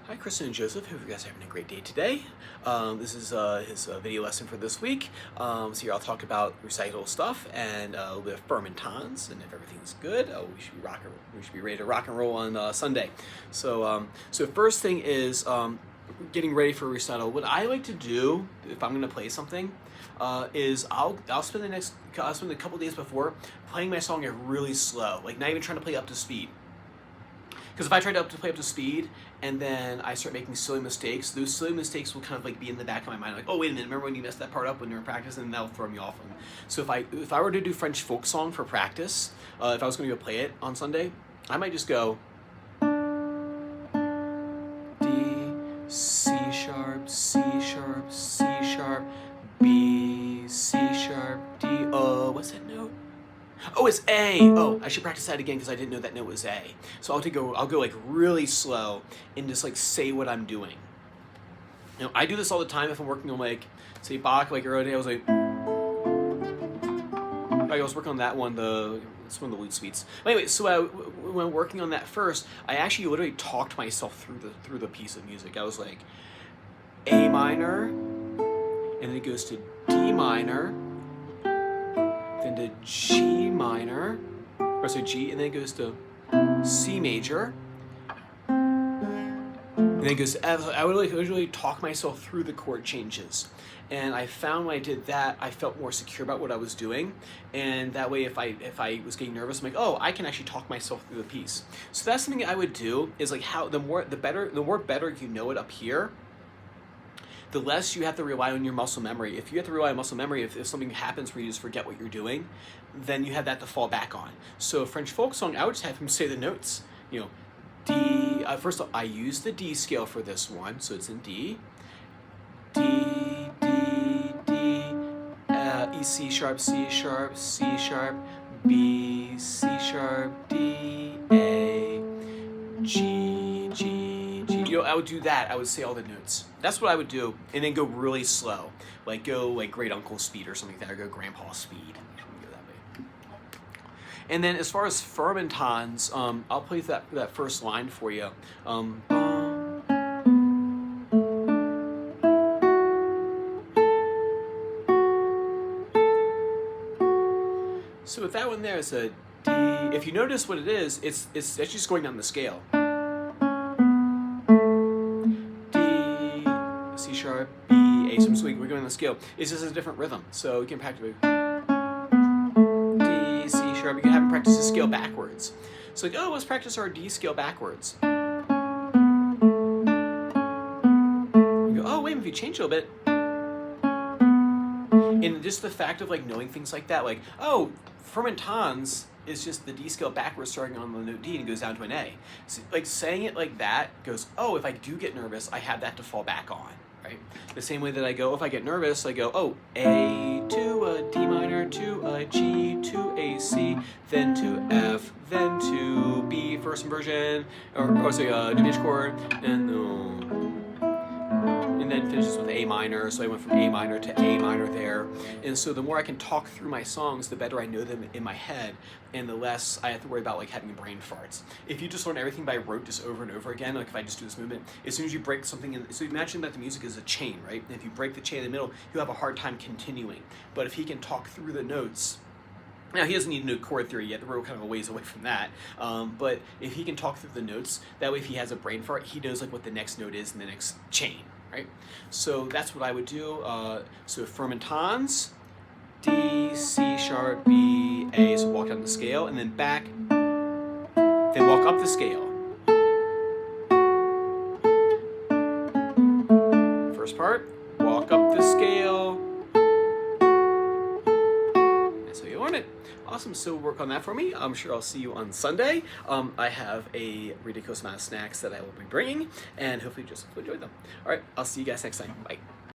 Hi, Kristen and Joseph. Hope you guys are having a great day today. This is his video lesson for this week. So here I'll talk about recital stuff and a little bit of fermentons, and if everything's good, we should be ready to rock and roll on Sunday. So first thing is getting ready for recital. What I like to do if I'm going to play something is I'll spend a couple days before playing my song really slow, like not even trying to play up to speed. Because if I try to play up to speed and then I start making silly mistakes, those silly mistakes will kind of like be in the back of my mind, like, oh wait a minute, remember when you messed that part up when you were practicing, and that'll throw me off. So if I were to do French folk song for practice, if I was going to go play it on Sunday, I might just go D, C sharp, C sharp, C sharp, B, C sharp, D. What's that note? Oh, it's A. Oh, I should practice that again because I didn't know that note was A. So I'll go like really slow and just like say what I'm doing. Now I do this all the time if I'm working on like, say Bach, like earlier I was like, I was working on that one, it's one of the Lute Suites. But anyway, so when working on that first, I actually literally talked myself through the piece of music. I was like, A minor, and then it goes to D minor, then to G minor, or so G, and then it goes to C major, and then it goes to F. I would literally talk myself through the chord changes, and I found when I did that, I felt more secure about what I was doing, and that way, if I was getting nervous, I'm like, oh, I can actually talk myself through the piece. So that's something I would do. Is like the more better you know it up here, the less you have to rely on your muscle memory. If you have to rely on muscle memory, if something happens where you just forget what you're doing, then you have that to fall back on. So French folk song, I would just have him say the notes. You know, D, first of all, I use the D scale for this one, so it's in D. D, D, D, E, C sharp, C sharp, C sharp, B, C sharp, D, A, G, G, G. You know, I would do that. I would say all the notes. That's what I would do, and then go really slow. Like go like great uncle speed or something like that, or go grandpa speed. Go that way. And then as far as fermentons, I'll play that first line for you. So with that one there, it's a D. If you notice what it is, it's actually just going down the scale. C sharp, B, A. So we're going on the scale. It's just a different rhythm. So you can practice D, C sharp. You can have them practice the scale backwards. So like, oh, let's practice our D scale backwards. You go, oh, wait, if you change a little bit. And just the fact of like knowing things like that, like, oh, fermentons is just the D scale backwards starting on the note D and goes down to an A. So, like saying it like that goes, oh, if I do get nervous, I have that to fall back on, right? The same way that I go, if I get nervous, I go, oh, A to a D minor to a G to a C, then to F, then to B, first inversion, or say a diminished chord, and then finishes with A minor. So I went from A minor to A minor there. And so the more I can talk through my songs, the better I know them in my head, and the less I have to worry about like having brain farts. If you just learn everything by rote just over and over again, like if I just do this movement, as soon as you break something in, so imagine that the music is a chain, right? And if you break the chain in the middle, you'll have a hard time continuing. But if he can talk through the notes, now, he doesn't need to know chord theory yet, we're kind of a ways away from that, but if he can talk through the notes, that way if he has a brain fart, he knows like what the next note is in the next chain, right? So that's what I would do. So fermentons, D, C sharp, B, A, so walk down the scale, and then back, then walk up the scale. First part, walk up the scale. That's how you learn it. Awesome, so work on that for me. I'm sure I'll see you on Sunday. I have a ridiculous amount of snacks that I will be bringing, and hopefully you just enjoy them. All right, I'll see you guys next time. Bye.